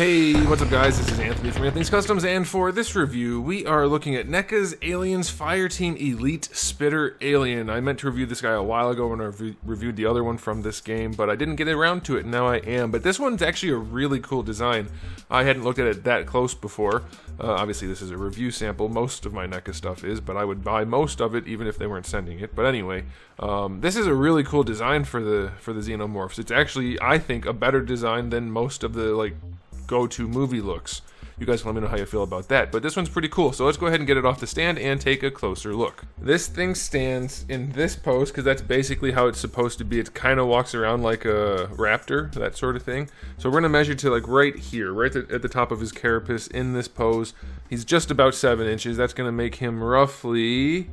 Hey, what's up guys? This is Anthony from Anthony's Customs, and for this review, we are looking at Neca's Aliens Fireteam Elite Spitter Alien. I meant to review this guy a while ago when I reviewed the other one from this game, but I didn't get around to it, and now I am. But this one's actually a really cool design. I hadn't looked at it that close before. Obviously, this is a review sample. Most of my Neca stuff is, but I would buy most of it even if they weren't sending it. But anyway, this is a really cool design for the Xenomorphs. It's actually, I think, a better design than most of the go-to movie looks. You guys let me know how you feel about that, but this one's pretty cool, so let's go ahead and get it off the stand and take a closer look. This thing stands in this pose because that's basically how it's supposed to be. It kind of walks around like a raptor, that sort of thing. So we're going to measure to right here, right at the top of his carapace in this pose. He's just about 7 inches. That's going to make him roughly,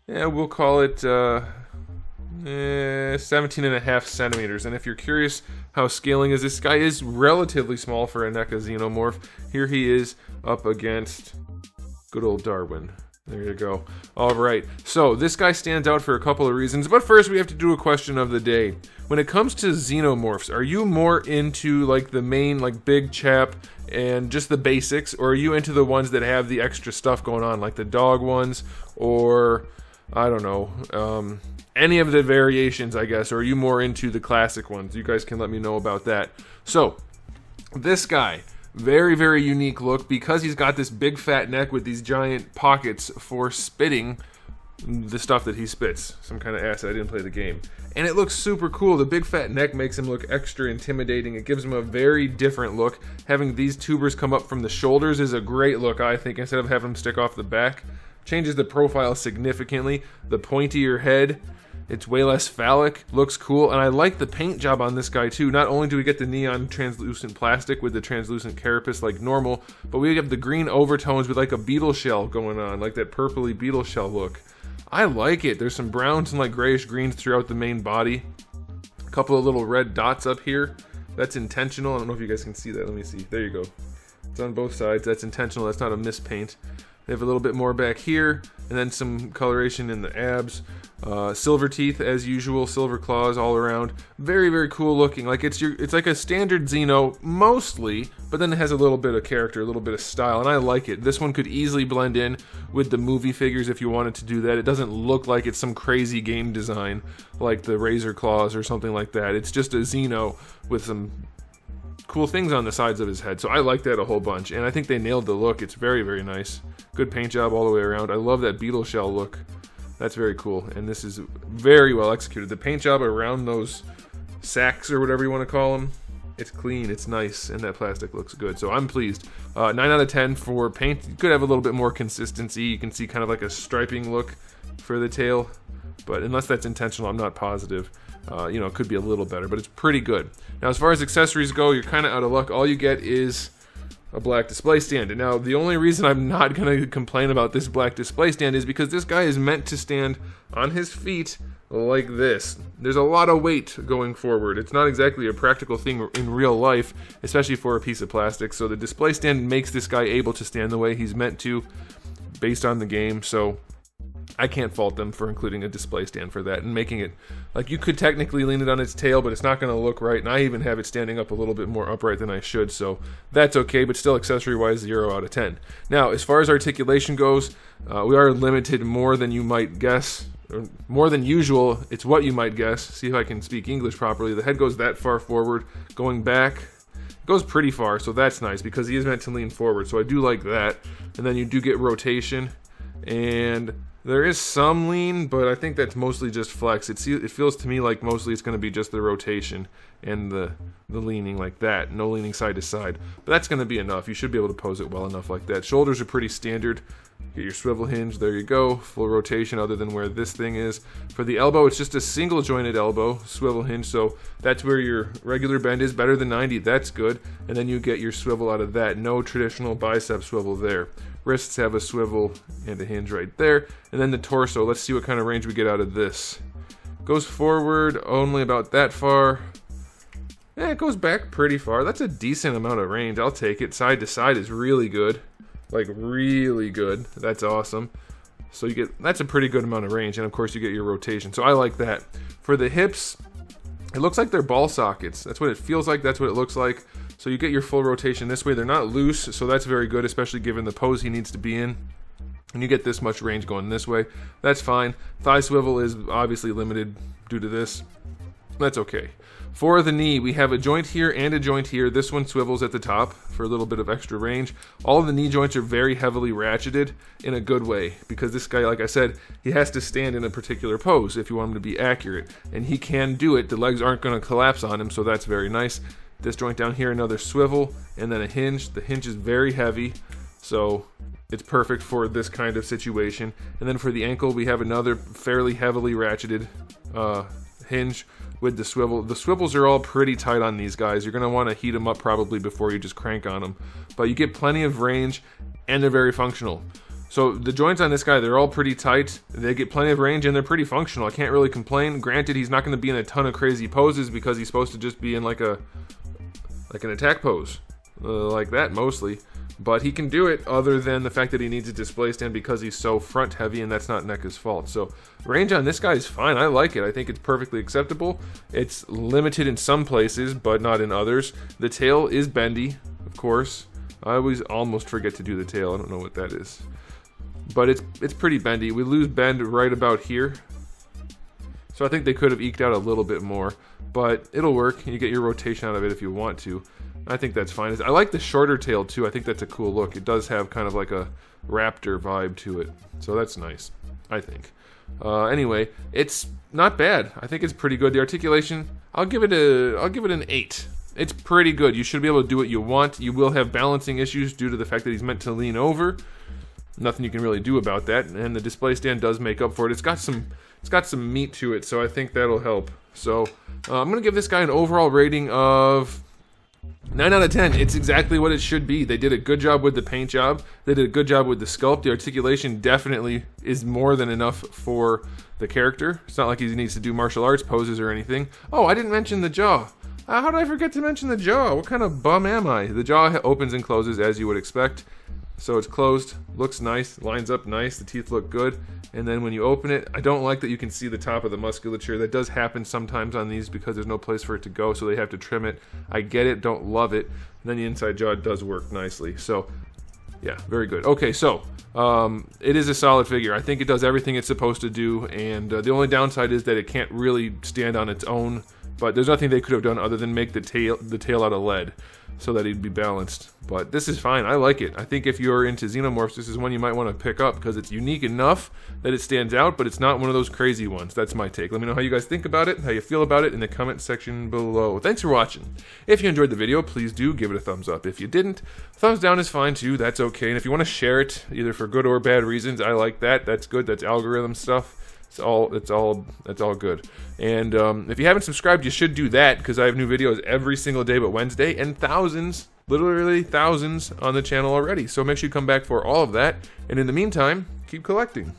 we'll call it 17.5 centimeters. And if you're curious how scaling is, this guy is relatively small for a Neca Xenomorph. Here he is up against good old Darwin. There you go. Alright, so this guy stands out for a couple of reasons, but first we have to do a question of the day. When it comes to Xenomorphs, are you more into the main big chap and just the basics, or are you into the ones that have the extra stuff going on, like the dog ones, or I don't know, any of the variations, I guess, or are you more into the classic ones? You guys can let me know about that. So, this guy, very, very unique look because he's got this big fat neck with these giant pockets for spitting the stuff that he spits. Some kind of acid. I didn't play the game. And it looks super cool. The big fat neck makes him look extra intimidating. It gives him a very different look. Having these tubers come up from the shoulders is a great look, I think, instead of having them stick off the back. Changes the profile significantly. The pointier head, it's way less phallic, looks cool, and I like the paint job on this guy too. Not only do we get the neon translucent plastic with the translucent carapace like normal, but we have the green overtones with a beetle shell going on, like that purpley beetle shell look. I like it. There's some browns and grayish greens throughout the main body. A couple of little red dots up here. That's intentional. I don't know if you guys can see that. Let me see. There you go. It's on both sides. That's intentional. That's not a mispaint. They have a little bit more back here, and then some coloration in the abs. Silver teeth as usual, silver claws all around. Very, very cool looking. It's like a standard Xeno mostly, but then it has a little bit of character, a little bit of style, and I like it. This one could easily blend in with the movie figures if you wanted to do that. It doesn't look like it's some crazy game design like the Razor Claws or something like that. It's just a Xeno with some cool things on the sides of his head, so I like that a whole bunch, and I think they nailed the look. It's very, very nice. Good paint job all the way around. I love that beetle shell look. That's very cool, and this is very well executed. The paint job around those sacks, or whatever you want to call them, it's clean, it's nice, and that plastic looks good, so I'm pleased. 9 out of 10 for paint. You could have a little bit more consistency. You can see kind of like a striping look for the tail, but unless that's intentional, I'm not positive. It could be a little better, but it's pretty good. Now, as far as accessories go, you're kind of out of luck. All you get is a black display stand. And now, the only reason I'm not going to complain about this black display stand is because this guy is meant to stand on his feet like this. There's a lot of weight going forward. It's not exactly a practical thing in real life, especially for a piece of plastic. So the display stand makes this guy able to stand the way he's meant to based on the game. So I can't fault them for including a display stand for that and making it you could technically lean it on its tail, but it's not going to look right, and I even have it standing up a little bit more upright than I should, so that's okay, but still accessory wise 0 out of 10. Now, as far as articulation goes, we are limited more than you might guess, or more than usual. It's what you might guess. See if I can speak English properly. The head goes that far forward. Going back goes pretty far, so that's nice because he is meant to lean forward, so I do like that. And then you do get rotation, and there is some lean, but I think that's mostly just flex. It feels to me like mostly it's going to be just the rotation and the leaning like that. No leaning side to side. But that's going to be enough. You should be able to pose it well enough like that. Shoulders are pretty standard. Get your swivel hinge. There you go. Full rotation other than where this thing is. For the elbow, it's just a single jointed elbow, swivel hinge. So that's where your regular bend is. Better than 90. That's good. And then you get your swivel out of that. No traditional bicep swivel there. Wrists have a swivel and a hinge right there. And then the torso, let's see what kind of range we get out of this. Goes forward only about that far. It goes back pretty far. That's a decent amount of range. I'll take it. Side to side is really good. Really good. That's awesome. So that's a pretty good amount of range. And of course you get your rotation. So I like that. For the hips, it looks like they're ball sockets. That's what it feels like. That's what it looks like. So you get your full rotation this way. They're not loose, so that's very good, especially given the pose he needs to be in. And you get this much range going this way. That's fine. Thigh swivel is obviously limited due to this. That's okay. For the knee, we have a joint here and a joint here. This one swivels at the top for a little bit of extra range. All of the knee joints are very heavily ratcheted in a good way, because this guy, like I said, he has to stand in a particular pose if you want him to be accurate. And he can do it. The legs aren't going to collapse on him, so that's very nice. This joint down here, another swivel, and then a hinge. The hinge is very heavy, so it's perfect for this kind of situation. And then for the ankle, we have another fairly heavily ratcheted hinge with the swivel. The swivels are all pretty tight on these guys. You're going to want to heat them up probably before you just crank on them. But you get plenty of range, and they're very functional. So the joints on this guy, they're all pretty tight. They get plenty of range, and they're pretty functional. I can't really complain. Granted, he's not going to be in a ton of crazy poses because he's supposed to just be in like an attack pose. Like that mostly. But he can do it, other than the fact that he needs a display stand because he's so front heavy, and that's not Neca's fault. So range on this guy is fine. I like it. I think it's perfectly acceptable. It's limited in some places, but not in others. The tail is bendy, of course. I always almost forget to do the tail. I don't know what that is. But it's pretty bendy. We lose bend right about here. So I think they could have eked out a little bit more. But it'll work. You get your rotation out of it if you want to. I think that's fine. I like the shorter tail too. I think that's a cool look. It does have kind of like a raptor vibe to it. So that's nice, I think. Anyway, it's not bad. I think it's pretty good. The articulation, I'll give it an 8. It's pretty good. You should be able to do what you want. You will have balancing issues due to the fact that he's meant to lean over. Nothing you can really do about that. And the display stand does make up for it. It's got some meat to it, so I think that'll help. So I'm gonna give this guy an overall rating of 9 out of 10. It's exactly what it should be. They did a good job with the paint job. They did a good job with the sculpt. The articulation definitely is more than enough for the character. It's not like he needs to do martial arts poses or anything. Oh, I didn't mention the jaw. How did I forget to mention the jaw? What kind of bum am I? The jaw opens and closes as you would expect. So it's closed, looks nice, lines up nice, the teeth look good. And then when you open it, I don't like that you can see the top of the musculature. That does happen sometimes on these because there's no place for it to go, so they have to trim it. I get it, don't love it. And then the inside jaw does work nicely. So yeah, very good. Okay, so it is a solid figure. I think it does everything it's supposed to do, and the only downside is that it can't really stand on its own. But there's nothing they could have done other than make the tail out of lead so that he'd be balanced. But this is fine. I like it. I think if you're into Xenomorphs, this is one you might want to pick up because it's unique enough that it stands out, but it's not one of those crazy ones. That's my take. Let me know how you guys think about it, how you feel about it in the comment section below. Thanks for watching. If you enjoyed the video, please do give it a thumbs up. If you didn't, thumbs down is fine too. That's okay. And if you want to share it, either for good or bad reasons, I like that. That's good. That's algorithm stuff. It's all good. And if you haven't subscribed, you should do that because I have new videos every single day but Wednesday, and thousands, literally thousands on the channel already. So make sure you come back for all of that. And in the meantime, keep collecting.